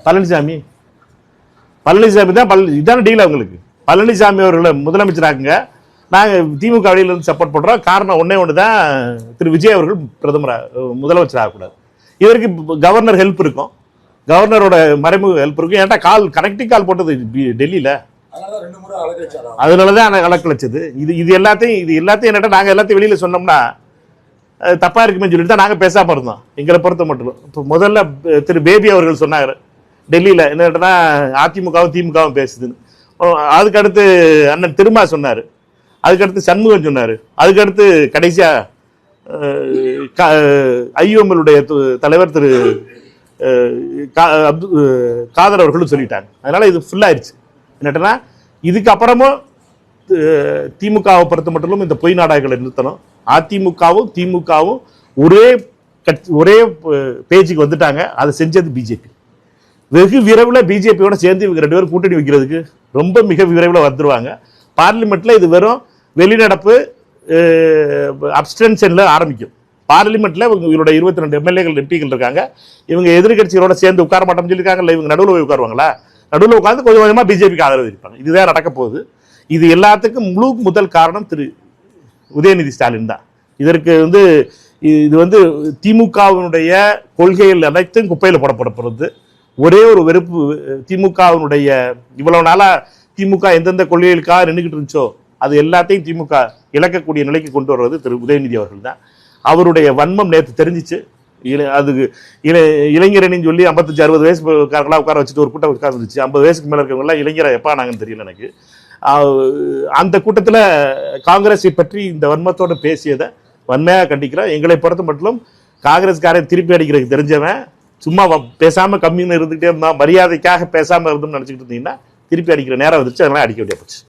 பழனிசாமி தான் இதான டீல் அவங்களுக்கு. பழனிசாமி அவர்களை முதலமைச்சராக்குங்க, நாங்கள் திமுக வழியிலிருந்து சப்போர்ட் பண்ணுறோம். காரணம் ஒன்றே ஒன்று தான், திரு விஜய் அவர்கள் முதலமைச்சர் ஆகக்கூடாது. இதற்கு கவர்னர் ஹெல்ப் இருக்கும், கவர்னரோட மறைமுக ஹெல்ப் இருக்கும். ஏன்டா கனெக்டிங் கால் போட்டது டெல்லியில், அதனால தான் அலக்கழிச்சது. இது எல்லாத்தையும் என்னட்டா நாங்கள் எல்லாத்தையும் வெளியில் சொன்னோம்னா தப்பாக இருக்குமே சொல்லிட்டு தான் நாங்கள் பேசாமல் இருந்தோம். எங்களை பொறுத்த மட்டும் இப்போ முதல்ல திரு பேபி அவர்கள் சொன்னார் டெல்லியில் என்னட்டா அதிமுகவும் திமுகவும் பேசுதுன்னு. அதுக்கடுத்து அண்ணன் திருமா சொன்னார், அதுக்கடுத்து சண்முகம் சொன்னார், அதுக்கடுத்து கடைசியாக ஐயோமலுடைய தலைவர் திரு காதர் அவர்களும் சொல்லிட்டாங்க. அதனால இது ஃபுல்லாயிருச்சு. என்னட்டா இதுக்கப்புறமும் திமுகவை பொறுத்த மட்டும் இந்த பொய் நாடகங்களை நிறுத்தணும். அதிமுகவும் திமுகவும் ஒரே பேஜுக்கு வந்துட்டாங்க. அதை செஞ்சது பிஜேபி. வெகு விரைவில் பிஜேபியோட சேர்ந்து இவங்க 2 பேரும் கூட்டணி வைக்கிறதுக்கு ரொம்ப மிக விரைவில் வந்துருவாங்க. பார்லிமெண்ட்ல இது வெறும் வெளிநடப்பு அப்ஸ்டென்ஷன்ல ஆரம்பிக்கும். பார்லிமெண்ட்ல இவங்களோட 22 எம்எல்ஏக்கள் எம்பிக்கள் இருக்காங்க. இவங்க எதிர்கட்சிகளோட சேர்ந்து உட்கார மாட்டோம்னு சொல்லியிருக்காங்கல்ல, இவங்க நடுவில் போய் உட்காருவாங்களா? நடுவில் உட்காந்து கொஞ்சம் கொஞ்சமாக பிஜேபிக்கு ஆதரவு இருப்பாங்க. இதுதான் நடக்க போகுது. இது எல்லாத்துக்கும் முதல் காரணம் திரு உதயநிதி ஸ்டாலின் தான். இதற்கு இது திமுகவினுடைய கொள்கைகள் அனைத்தும் குப்பையில் போடப்படுறது. ஒரே ஒரு வெறுப்பு, திமுகவினுடைய இவ்வளவு நாளா திமுக எந்தெந்த கொள்கைகளுக்காக நின்றுகிட்டு இருந்துச்சோ அது எல்லாத்தையும் திமுக இழக்கக்கூடிய நிலைக்கு கொண்டு வர்றது திரு உதயநிதி அவர்கள் தான். அவருடைய வன்மம் நேற்று தெரிஞ்சிச்சு. அதுக்கு இளைஞரணின்னு சொல்லி 55-60 வயசுக்காரங்களாம் உட்கார வச்சுட்டு ஒரு கூட்டம் உட்கார்ந்துச்சு. 50 வயசுக்கு மேலே இருக்கவங்களாம் இளைஞரை எப்போ நாங்கன்னு தெரியல எனக்கு. அந்த கூட்டத்தில் காங்கிரஸை பற்றி இந்த வன்மத்தோடு பேசியதை வன்மையாக கண்டிக்கிறோம். எங்களை பொறுத்த மட்டும் காங்கிரஸ்காரன் திருப்பி அடிக்கிறதுக்கு தெரிஞ்சவன் சும்மா பேசாமல் கம்மின்னு இருந்துகிட்டே இருந்தான், மரியாதைக்காக பேசாமல் இருந்தோம்னு நினச்சிக்கிட்டு இருந்தீங்கன்னா திருப்பி அடிக்கிற நேரம் வந்துச்சு. அதனால அடிக்க வேண்டிய போச்சு.